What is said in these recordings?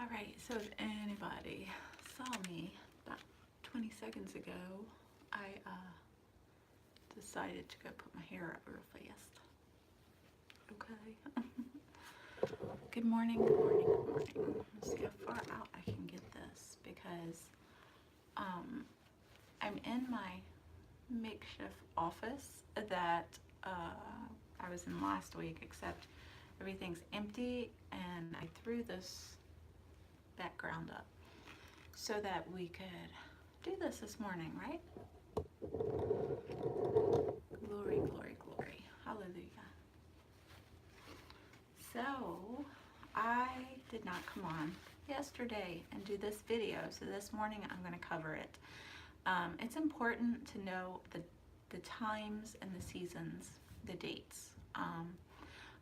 Alright, so if anybody saw me about 20 seconds ago, I decided to go put my hair up real fast. Okay. Good morning, good morning, good morning. Let's see how far out I can get this because I'm in my makeshift office that I was in last week, except everything's empty and I threw this background up so that we could do this morning, right? Glory, glory, glory. Hallelujah. So I did not come on yesterday and do this video, so this morning I'm going to cover it. It's important to know the times and the seasons, the dates.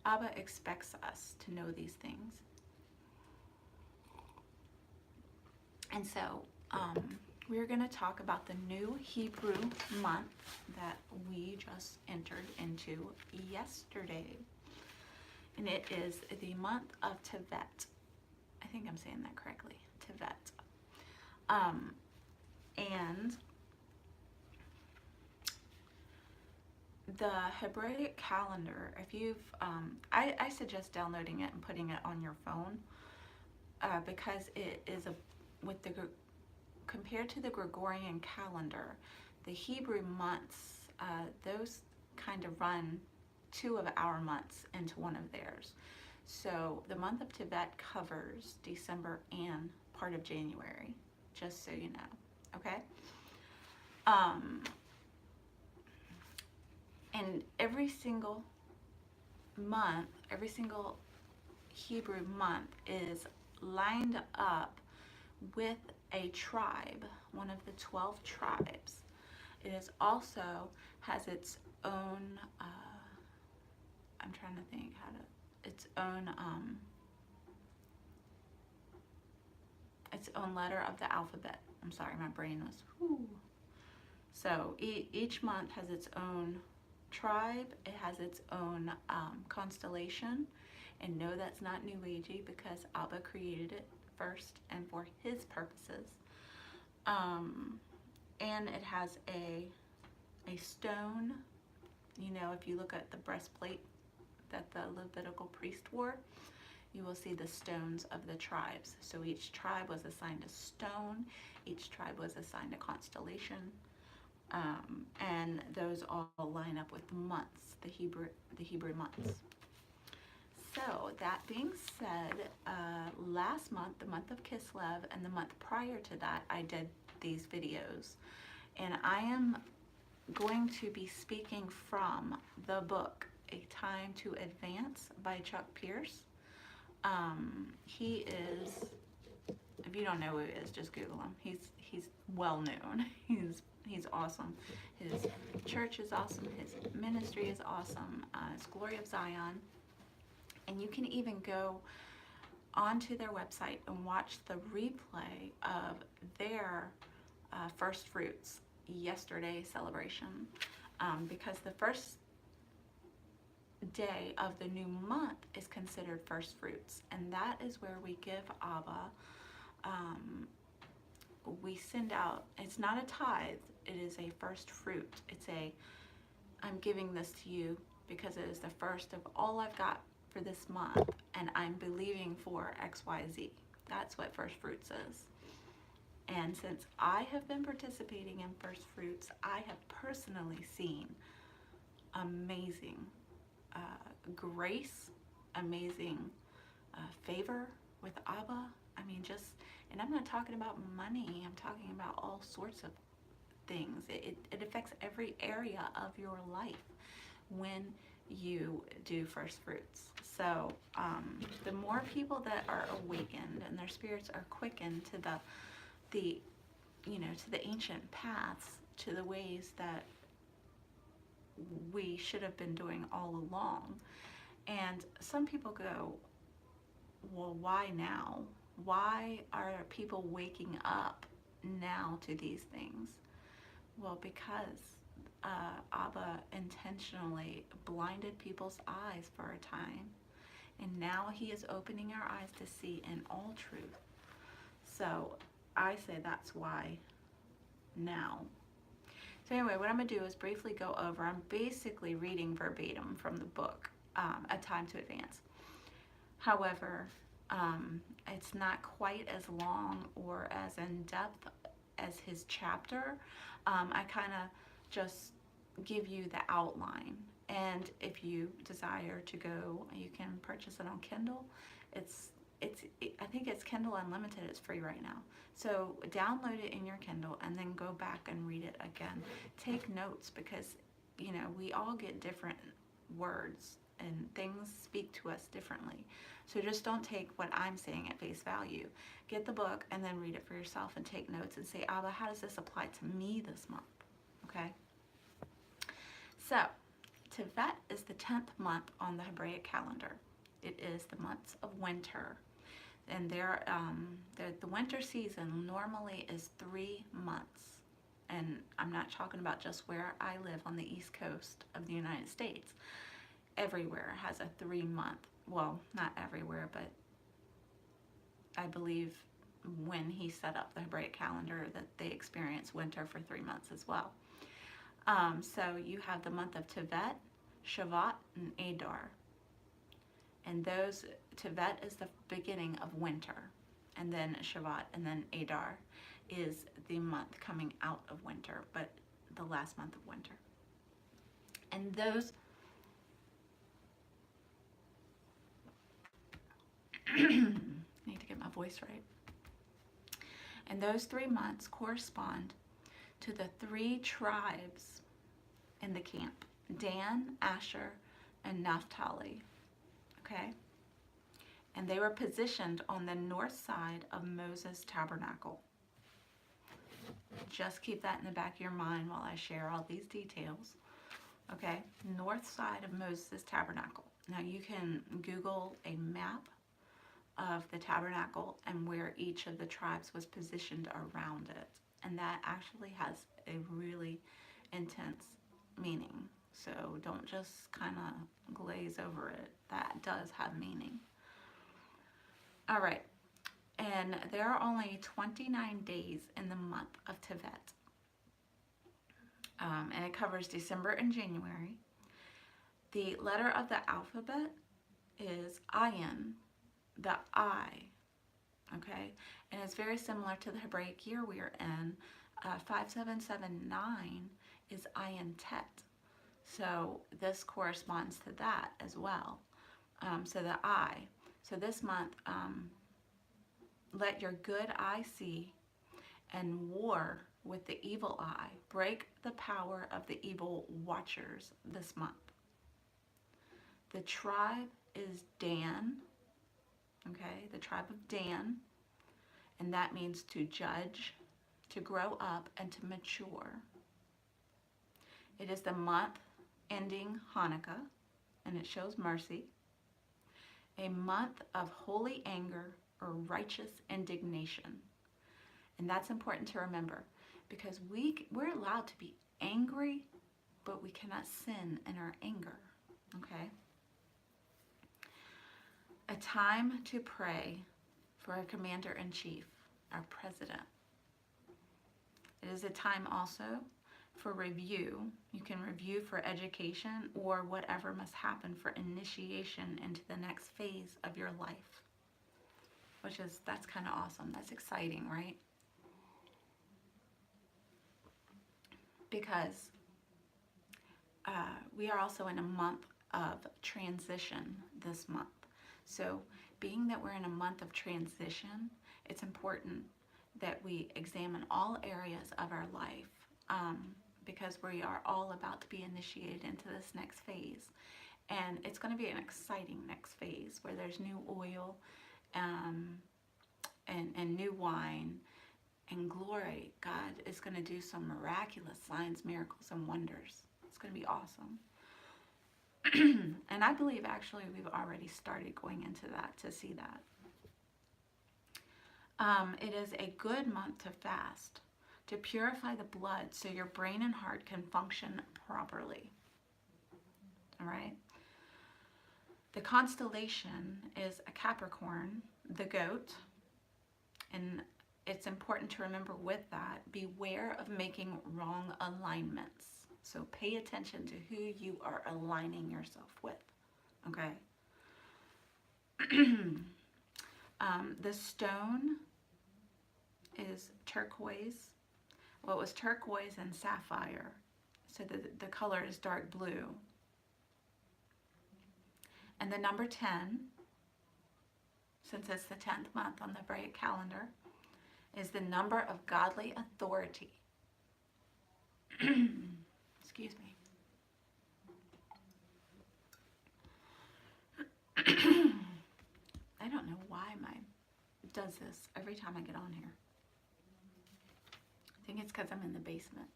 Abba expects us to know these things. And so we're going to talk about the new Hebrew month that we just entered into yesterday. And it is the month of Tevet. I think I'm saying that correctly. Tevet. And the Hebraic calendar, if you've, I suggest downloading it and putting it on your phone because it is compared to the Gregorian calendar, the Hebrew months, those kind of run 2 of our months into one of theirs. So the month of Tevet covers December and part of January, just so you know, okay? And every single month, every single Hebrew month is lined up with a tribe, one of the 12 tribes. It is also has its own, I'm trying to think how to, its own letter of the alphabet. I'm sorry, my brain was, whoo. So each month has its own tribe, it has its own constellation, and no, that's not New Agey because Abba created it first and for his purposes. And it has a stone. You know, if you look at the breastplate that the Levitical priest wore, you will see the stones of the tribes. So each tribe was assigned a stone, each tribe was assigned a constellation, and those all line up with the months, the Hebrew months. So that being said, last month, the month of Kislev, and the month prior to that, I did these videos. And I am going to be speaking from the book, A Time to Advance by Chuck Pierce. He is, if you don't know who he is, just Google him. He's well known. He's awesome. His church is awesome. His ministry is awesome. It's Glory of Zion. And you can even go onto their website and watch the replay of their First Fruits yesterday celebration, because the first day of the new month is considered First Fruits, and that is where we give Abba, we send out, it's not a tithe, it is a first fruit. It's I'm giving this to you because it is the first of all I've got for this month, and I'm believing for XYZ. That's what First Fruits is. And since I have been participating in First Fruits, I have personally seen amazing grace, amazing favor with Abba. I mean, and I'm not talking about money, I'm talking about all sorts of things. It affects every area of your life when you do First Fruits. So the more people that are awakened and their spirits are quickened to the ancient paths, to the ways that we should have been doing all along. And some people go, well, why now? Why are people waking up now to these things? Well, because Abba intentionally blinded people's eyes for a time, and now he is opening our eyes to see in all truth. So I say that's why now. So anyway, what I'm going to do is briefly go over. I'm basically reading verbatim from the book, A Time to Advance. However, it's not quite as long or as in depth as his chapter. I kind of just give you the outline. And if you desire to go, you can purchase it on Kindle. I think it's Kindle Unlimited. It's free right now. So download it in your Kindle and then go back and read it again. Take notes because, you know, we all get different words and things speak to us differently. So just don't take what I'm saying at face value. Get the book and then read it for yourself and take notes and say, Abba, how does this apply to me this month? Okay? So, Tevet is the 10th month on the Hebraic calendar. It is the months of winter. And the winter season normally is 3 months. And I'm not talking about just where I live on the East Coast of the United States. Everywhere has a 3-month, well, not everywhere, but I believe when he set up the Hebraic calendar that they experience winter for 3 months as well. So you have the month of Tevet, Shavat, and Adar. And those, Tevet is the beginning of winter. And then Shavat and then Adar is the month coming out of winter, but the last month of winter. And those need to get my voice right. And those 3 months correspond to the 3 tribes in the camp: Dan, Asher, and Naphtali. Okay? And they were positioned on the north side of Moses' tabernacle. Just keep that in the back of your mind while I share all these details. Okay? North side of Moses' tabernacle. Now you can Google a map of the tabernacle and where each of the tribes was positioned around it. And that actually has a really intense meaning. So don't just kind of glaze over it. That does have meaning. All right. And there are only 29 days in the month of Tevet. And it covers December and January. The letter of the alphabet is Ayin, the I. Okay? And it's very similar to the Hebraic year we are in. 5779 is Ayin Tet. So this corresponds to that as well. So the I. So this month, let your good eye see and war with the evil eye. Break the power of the evil watchers this month. The tribe is Dan. Okay, the tribe of Dan. And that means to judge, to grow up, and to mature. It is the month ending Hanukkah, and it shows mercy. A month of holy anger or righteous indignation. And that's important to remember because we're allowed to be angry, but we cannot sin in our anger. Okay? A time to pray for our commander-in-chief, our president. It is a time also for review. You can review for education or whatever must happen for initiation into the next phase of your life. That's kind of awesome. That's exciting, right? Because we are also in a month of transition this month. So being that we're in a month of transition, it's important that we examine all areas of our life because we are all about to be initiated into this next phase. And it's going to be an exciting next phase where there's new oil and new wine and glory. God is going to do some miraculous signs, miracles, and wonders. It's going to be awesome. And I believe actually we've already started going into that to see that. It is a good month to fast, to purify the blood so your brain and heart can function properly. All right? The constellation is a Capricorn, the goat, and it's important to remember with that, beware of making wrong alignments. So pay attention to who you are aligning yourself with, okay? The stone is turquoise. Well, it was turquoise and sapphire. So the color is dark blue. And the number 10, since it's the 10th month on the Hebraic calendar, is the number of godly authority. Excuse me. I don't know why my does this every time I get on here. I think it's because I'm in the basement.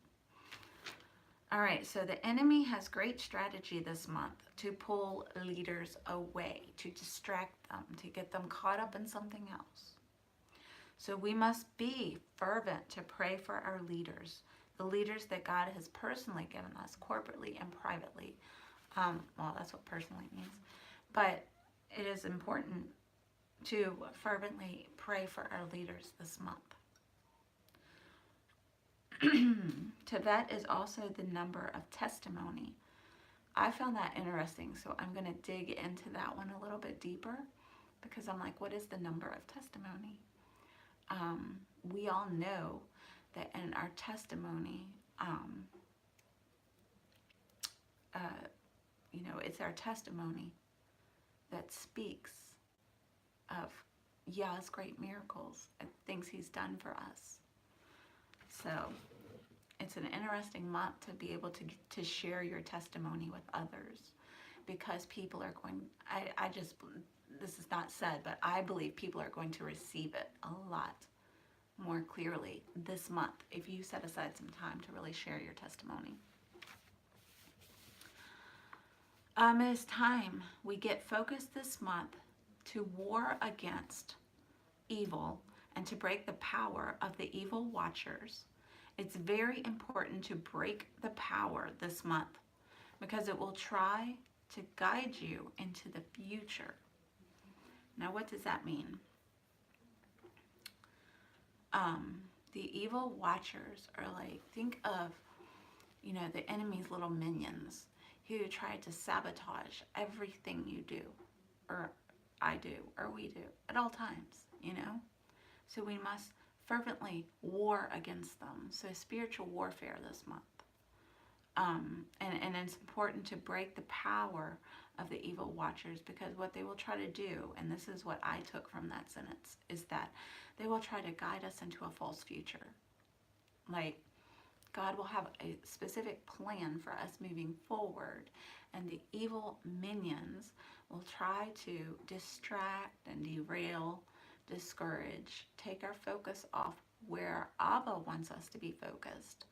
All right, so the enemy has great strategy this month to pull leaders away, to distract them, to get them caught up in something else. So we must be fervent to pray for our leaders, the leaders that God has personally given us, corporately and privately. Well, that's what personally means. But it is important to fervently pray for our leaders this month. Tevet is also the number of testimony. I found that interesting, so I'm going to dig into that one a little bit deeper, because I'm like, what is the number of testimony? We all know that in our testimony, it's our testimony that speaks of Yah's great miracles and things he's done for us. So it's an interesting month to be able to share your testimony with others, because people are going, this is not said, but I believe people are going to receive it a lot more clearly this month if you set aside some time to really share your testimony. It is time we get focused this month to war against evil and to break the power of the evil watchers. It's very important to break the power this month, because it will try to guide you into the future. Now, what does that mean? The evil watchers are like, think of, the enemy's little minions who try to sabotage everything you do, or I do, or we do, at all times, So we must fervently war against them. So spiritual warfare this month. And it's important to break the power of the evil watchers, because what they will try to do, and this is what I took from that sentence, is that they will try to guide us into a false future. Like, God will have a specific plan for us moving forward, and the evil minions will try to distract and derail, discourage, take our focus off where Abba wants us to be focused,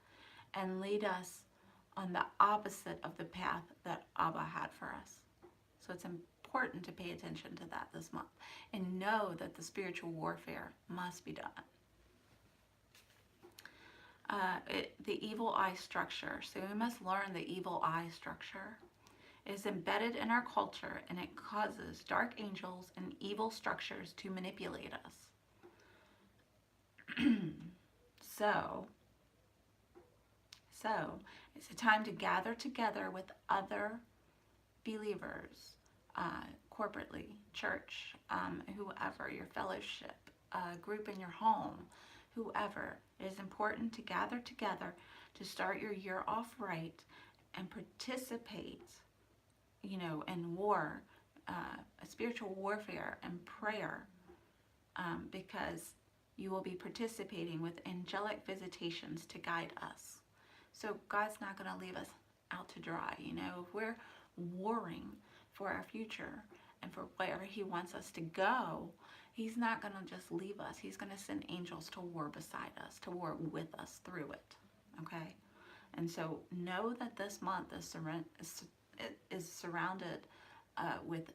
and lead us on the opposite of the path that Abba had for us. So it's important to pay attention to that this month and know that the spiritual warfare must be done. The evil eye structure. So we must learn the evil eye structure. It is embedded in our culture, and it causes dark angels and evil structures to manipulate us. So it's a time to gather together with other believers, corporately, church, whoever, your fellowship, group in your home, whoever. It is important to gather together to start your year off right and participate, in war, spiritual warfare and prayer, because you will be participating with angelic visitations to guide us. So God's not going to leave us out to dry. If we're warring for our future and for where he wants us to go, he's not going to just leave us. He's going to send angels to war beside us, to war with us through it. Okay? And so know that this month is surrounded with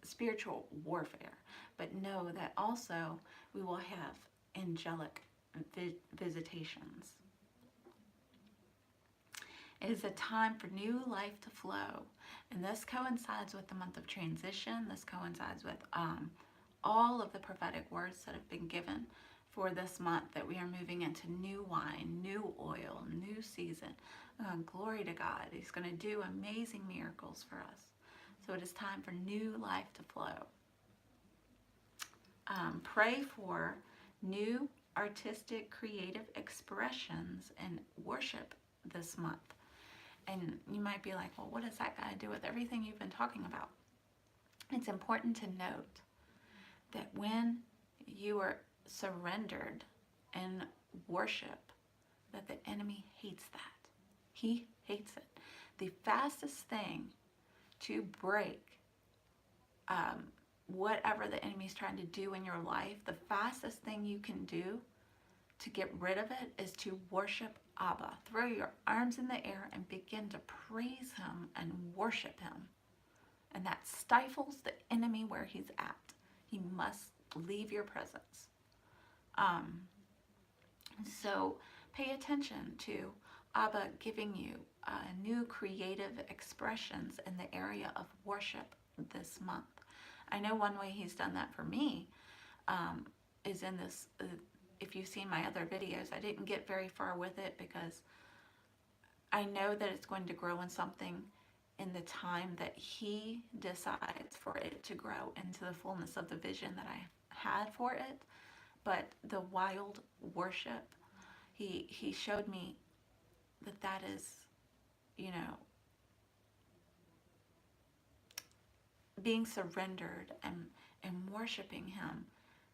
spiritual warfare. But know that also we will have angelic visitations. It is a time for new life to flow. And this coincides with the month of transition. This coincides with all of the prophetic words that have been given for this month that we are moving into new wine, new oil, new season. Glory to God. He's going to do amazing miracles for us. So it is time for new life to flow. Pray for new artistic, creative expressions and worship this month. And you might be like, well, what does that got to do with everything you've been talking about? It's important to note that when you are surrendered in worship, that the enemy hates that. He hates it. The fastest thing to break whatever the enemy's trying to do in your life, the fastest thing you can do to get rid of it is to worship Abba. Throw your arms in the air and begin to praise him and worship him. And that stifles the enemy where he's at. He must leave your presence. So pay attention to Abba giving you new creative expressions in the area of worship this month. I know one way he's done that for me is in this, if you've seen my other videos, I didn't get very far with it because I know that it's going to grow in something in the time that he decides for it to grow into the fullness of the vision that I had for it. But the wild worship, he showed me that is, being surrendered and worshiping him,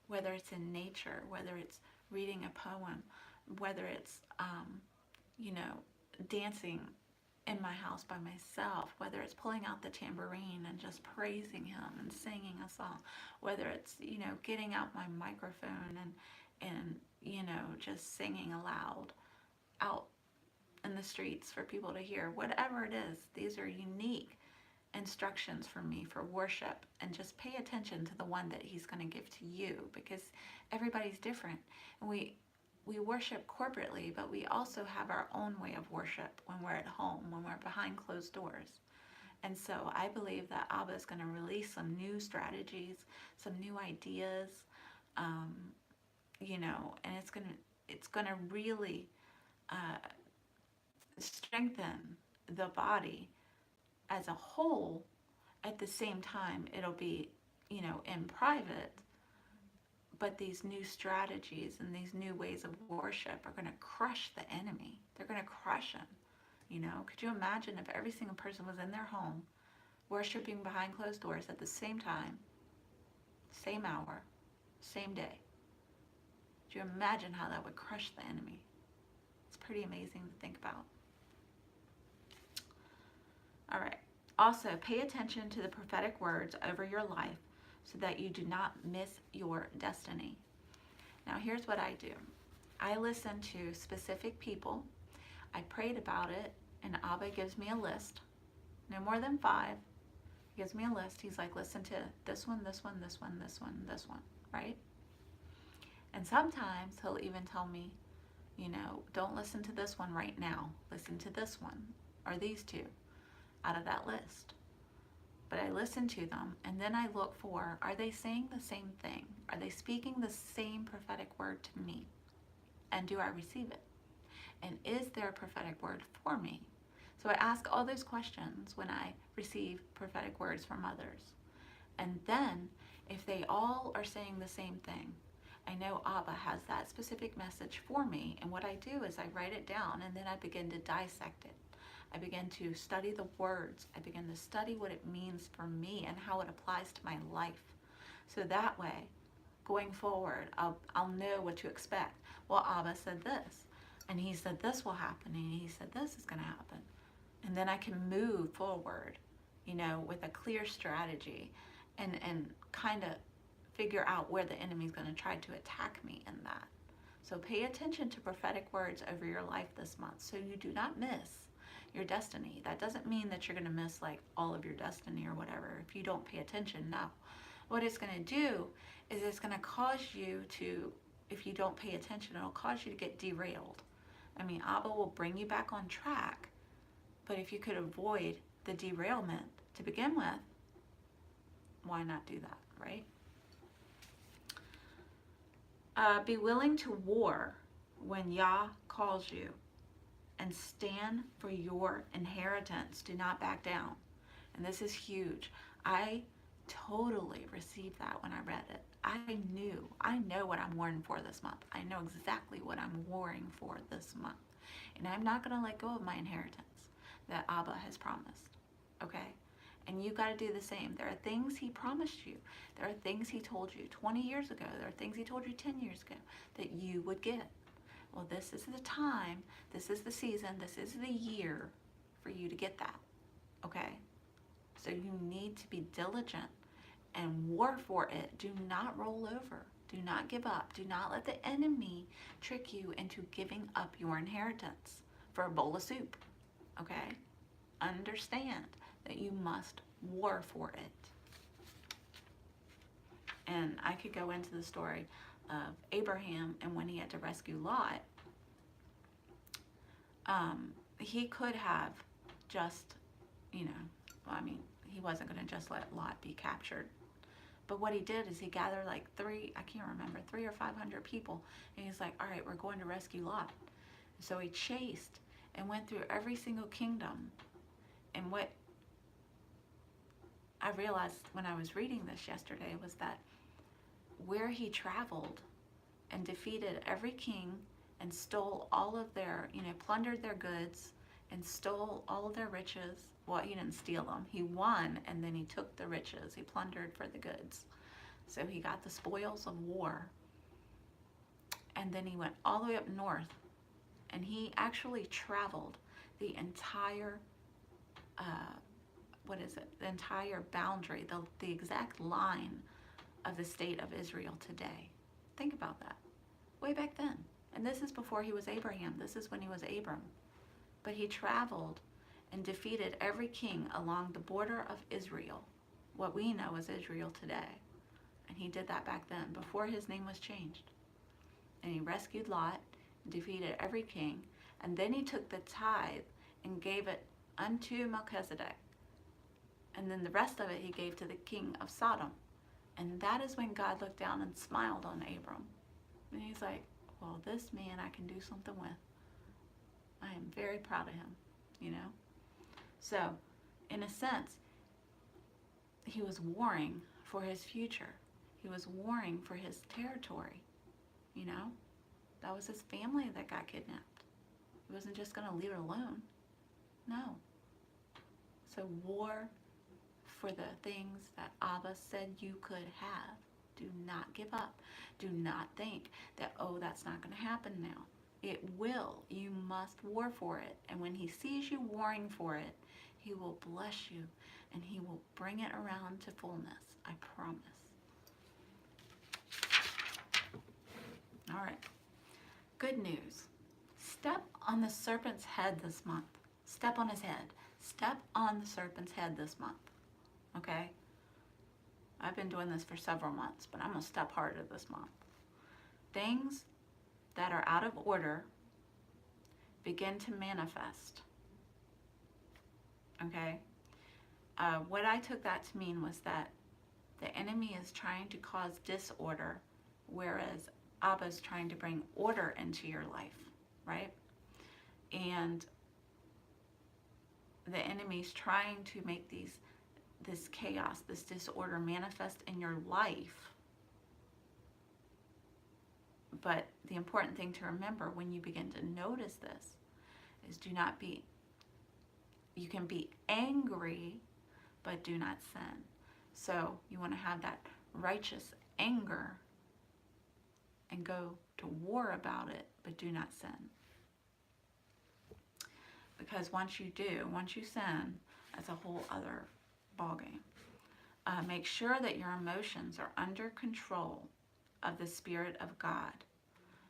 whether it's in nature, whether it's reading a poem, whether it's, dancing in my house by myself, whether it's pulling out the tambourine and just praising him and singing a song, whether it's, getting out my microphone and just singing aloud out in the streets for people to hear, whatever it is. These are unique instructions for me for worship, and just pay attention to the one that he's going to give to you, because everybody's different. And we worship corporately, but we also have our own way of worship when we're at home, when we're behind closed doors. And so I believe that Abba is going to release some new strategies, some new ideas, and it's going to really strengthen the body as a whole. At the same time, it'll be, in private, but these new strategies and these new ways of worship are going to crush the enemy. They're going to crush him. Could you imagine if every single person was in their home worshiping behind closed doors at the same time, same hour, same day? Could you imagine how that would crush the enemy? It's pretty amazing to think about. All right. Also, pay attention to the prophetic words over your life so that you do not miss your destiny. Now, here's what I do. I listen to specific people. I prayed about it, and Abba gives me a list. No more than 5. He gives me a list. He's like, listen to this one, this one, this one, this one, this one, right? And sometimes he'll even tell me, don't listen to this one right now. Listen to this one or these 2 out of that list. But I listen to them, and then I look for, are they saying the same thing? Are they speaking the same prophetic word to me? And do I receive it? And is there a prophetic word for me? So I ask all those questions when I receive prophetic words from others. And then, if they all are saying the same thing, I know Abba has that specific message for me. And what I do is I write it down, and then I begin to dissect it. I begin to study the words. I begin to study what it means for me and how it applies to my life. So that way, going forward, I'll know what to expect. Well, Abba said this, and he said this will happen, and he said this is going to happen. And then I can move forward, with a clear strategy and kind of figure out where the enemy's going to try to attack me in that. So pay attention to prophetic words over your life this month so you do not miss your destiny. That doesn't mean that you're going to miss like all of your destiny or whatever if you don't pay attention. No. What it's going to do is it's going to cause you to, if you don't pay attention, it'll cause you to get derailed. I mean, Abba will bring you back on track, but if you could avoid the derailment to begin with, why not do that, right? Be willing to war when Yah calls you, and stand for your inheritance. Do not back down. And this is huge. I totally received that when I read it. I know what I'm warring for this month. I know exactly what I'm warring for this month. And I'm not going to let go of my inheritance that Abba has promised. Okay? And you got to do the same. There are things he promised you. There are things he told you 20 years ago. There are things he told you 10 years ago that you would get. Well, this is the time, this is the season, this is the year for you to get that. Okay? So you need to be diligent and war for it. Do not roll over. Do not give up. Do not let the enemy trick you into giving up your inheritance for a bowl of soup. Okay? Understand that you must war for it. And I could go into the story of Abraham and when he had to rescue Lot. He could have just, he wasn't going to just let Lot be captured. But what he did is he gathered like 300 or 500 people. And he's like, all right, we're going to rescue Lot. So he chased and went through every single kingdom. And what I realized when I was reading this yesterday was that where he traveled and defeated every king and stole all of their, plundered their goods and stole all of their riches. Well, he didn't steal them. He won, and then he took the riches. He plundered for the goods. So he got the spoils of war. And then he went all the way up north, and he actually traveled the entire, the entire boundary, the exact line of the state of Israel today. Think about that. Way back then. And this is before he was Abraham. This is when he was Abram. But he traveled and defeated every king along the border of Israel, what we know as Israel today. And he did that back then, before his name was changed. And he rescued Lot, defeated every king, and then he took the tithe and gave it unto Melchizedek. And then the rest of it he gave to the king of Sodom. And that is when God looked down and smiled on Abram. And he's like, well, this man I can do something with. I am very proud of him, So, in a sense, he was warring for his future. He was warring for his territory, That was his family that got kidnapped. He wasn't just going to leave it alone. No. So war for the things that Abba said you could have. Do not give up. Do not think that, that's not going to happen now. It will. You must war for it. And when he sees you warring for it, he will bless you and he will bring it around to fullness. I promise. All right. Good news. Step on the serpent's head this month. Step on his head. Step on the serpent's head this month. Okay? I've been doing this for several months, but I'm going to step harder this month. Things that are out of order begin to manifest. Okay? What I took that to mean was that the enemy is trying to cause disorder, whereas Abba is trying to bring order into your life, right? And the enemy's trying to make this chaos, this disorder manifest in your life. But the important thing to remember when you begin to notice this is you can be angry, but do not sin. So you want to have that righteous anger and go to war about it, but do not sin. Because once you sin, that's a whole other ballgame. Make sure that your emotions are under control of the Spirit of God.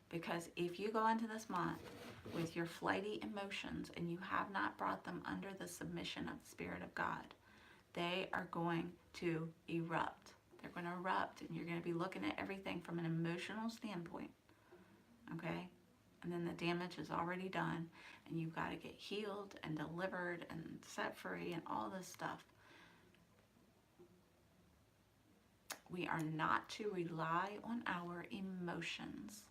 Because if you go into this month with your flighty emotions and you have not brought them under the submission of the Spirit of God, they are going to erupt. They're going to erupt, and you're going to be looking at everything from an emotional standpoint. Okay? And then the damage is already done, and you've got to get healed and delivered and set free and all this stuff. We are not to rely on our emotions.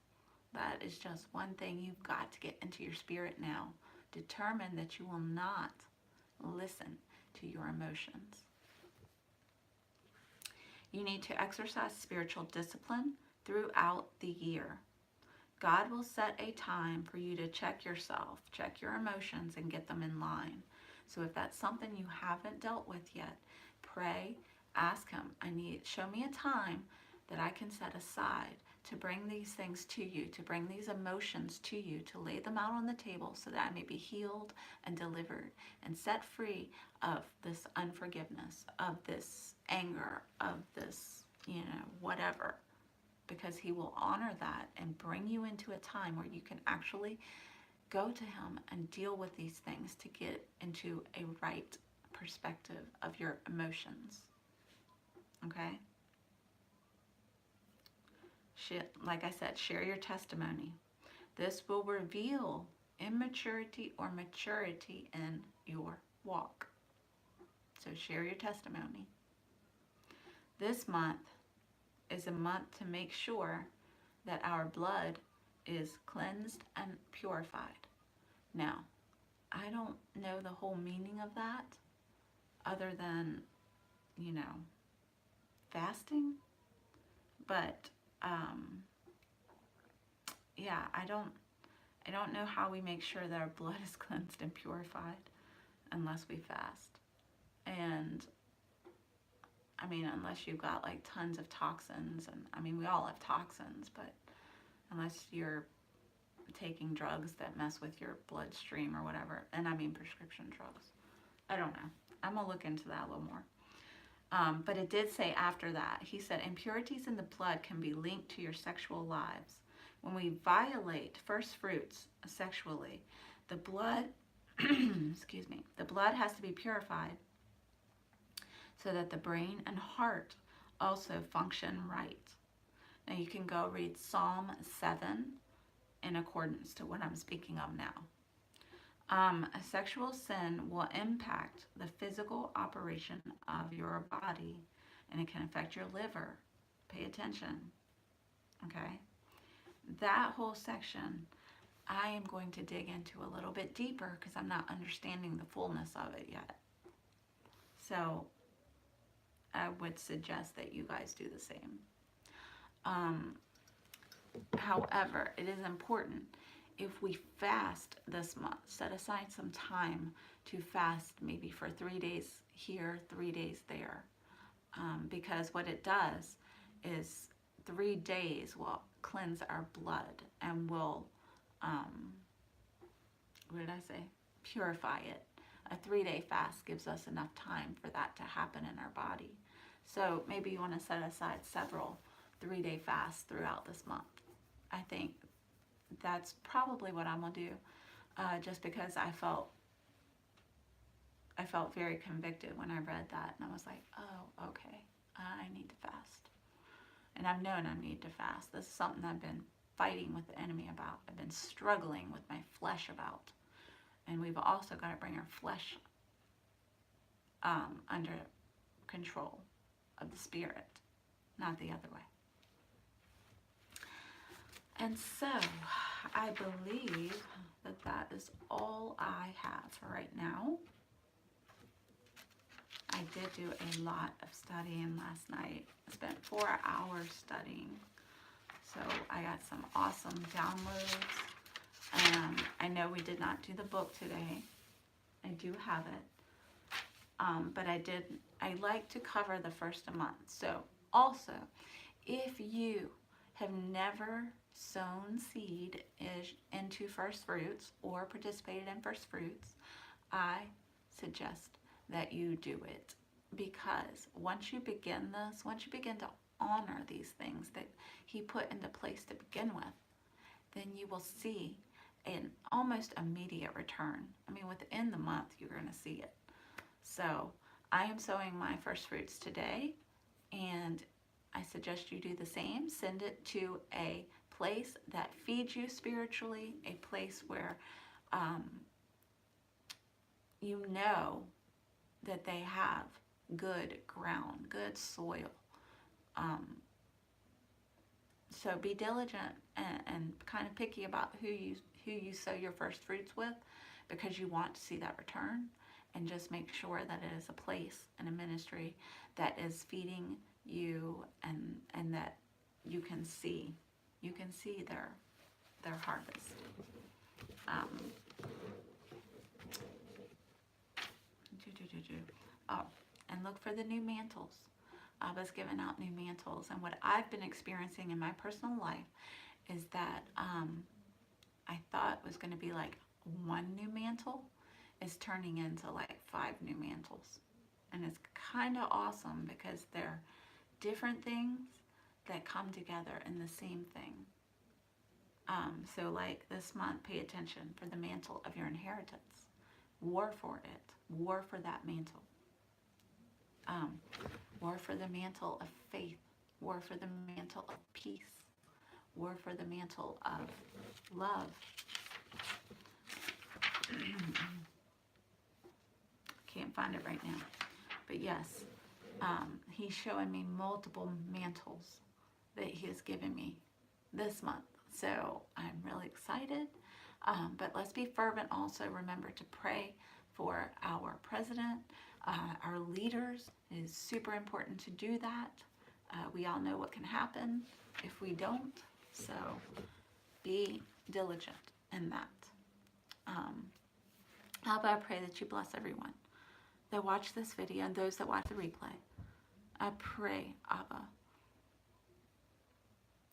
That is just one thing you've got to get into your spirit now. Determine that you will not listen to your emotions. You need to exercise spiritual discipline throughout the year. God will set a time for you to check yourself, check your emotions, and get them in line. So if that's something you haven't dealt with yet, pray, ask Him, show me a time that I can set aside to bring these things to you, to bring these emotions to you, to lay them out on the table so that I may be healed and delivered and set free of this unforgiveness, of this anger, of this, whatever. Because He will honor that and bring you into a time where you can actually go to Him and deal with these things to get into a right perspective of your emotions. Okay? Like I said, share your testimony. This will reveal immaturity or maturity in your walk. So share your testimony. This month is a month to make sure that our blood is cleansed and purified. Now, I don't know the whole meaning of that other than, fasting. But, yeah, I don't know how we make sure that our blood is cleansed and purified unless we fast. And unless you've got like tons of toxins, and we all have toxins, but unless you're taking drugs that mess with your bloodstream or whatever, and prescription drugs. I don't know. I'm gonna look into that a little more. But it did say after that, He said, impurities in the blood can be linked to your sexual lives. When we violate first fruits sexually, the blood, the blood has to be purified so that the brain and heart also function right. Now you can go read Psalm 7 in accordance to what I'm speaking of now. A sexual sin will impact the physical operation of your body, and it can affect your liver. Pay attention, okay? That whole section, I am going to dig into a little bit deeper because I'm not understanding the fullness of it yet. So I would suggest that you guys do the same. However, it is important, if we fast this month, set aside some time to fast, maybe for 3 days here, 3 days there. Because what it does is 3 days will cleanse our blood and will, purify it. A 3-day fast gives us enough time for that to happen in our body. So maybe you want to set aside several 3-day fasts throughout this month. I think that's probably what I'm gonna do, just because I felt very convicted when I read that, and I was like, oh, okay, I need to fast. And I've known I need to fast. This is something I've been fighting with the enemy about. I've been struggling with my flesh about. And we've also got to bring our flesh under control of the spirit, not the other way. And so, I believe that that is all I have for right now. I did do a lot of studying last night. I spent 4 hours studying. So, I got some awesome downloads. I know we did not do the book today. I do have it. But I like to cover the first a month. So, also, if you have never sown seed into First Fruits or participated in First Fruits, I suggest that you do it, because once you begin this, once you begin to honor these things that He put into place to begin with, then you will see an almost immediate return. Within the month, you're going to see it. So I am sowing my First Fruits today, and I suggest you do the same. Send it to a place that feeds you spiritually, a place where you know that they have good ground, good soil, So be diligent and kind of picky about who you sow your first fruits with, because you want to see that return. And just make sure that it is a place and a ministry that is feeding you, and that you can see their harvest. Oh, and look for the new mantles. Abba's given out new mantles, and what I've been experiencing in my personal life is that I thought was going to be like one new mantle is turning into like 5 new mantles. And it's kind of awesome because they're different things that come together in the same thing. So like this month, pay attention for the mantle of your inheritance. War for it. War for that mantle. War for the mantle of faith. War for the mantle of peace. War for the mantle of love. Can't find it right now. But yes, he's showing me multiple mantles that he has given me this month. So I'm really excited. But let's be fervent also. Remember to pray for our president, our leaders. It is super important to do that. We all know what can happen if we don't. So be diligent in that. Abba, I pray that you bless everyone that watch this video and those that watch the replay. I pray, Abba,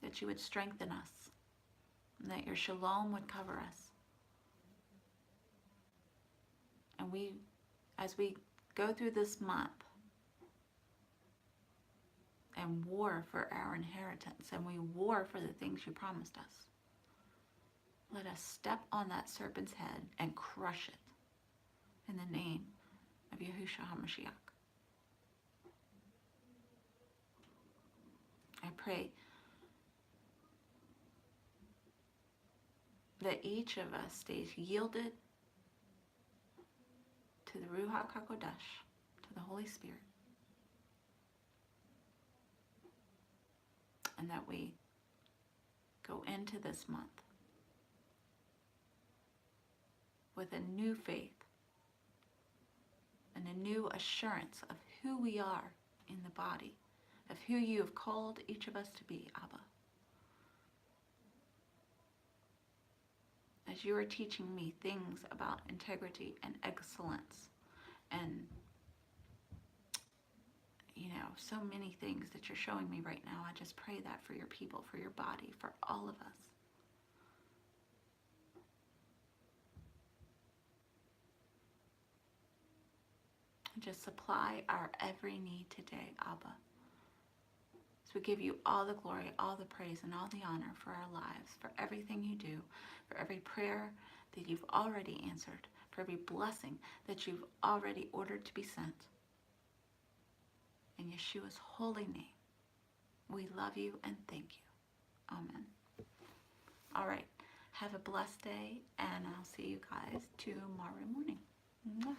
that you would strengthen us and that your shalom would cover us. And as we go through this month and war for our inheritance, and we war for the things you promised us, let us step on that serpent's head and crush it in the name of Yahushua HaMashiach. I pray that each of us stays yielded to the Ruach HaKodesh, to the Holy Spirit, and that we go into this month with a new faith and a new assurance of who we are in the body, of who you have called each of us to be, Abba. As you are teaching me things about integrity and excellence and, so many things that you're showing me right now, I just pray that for your people, for your body, for all of us. Just supply our every need today, Abba. So we give you all the glory, all the praise, and all the honor for our lives, for everything you do, for every prayer that you've already answered, for every blessing that you've already ordered to be sent. In Yeshua's holy name, we love you and thank you. Amen. All right. Have a blessed day, and I'll see you guys tomorrow morning. Mwah.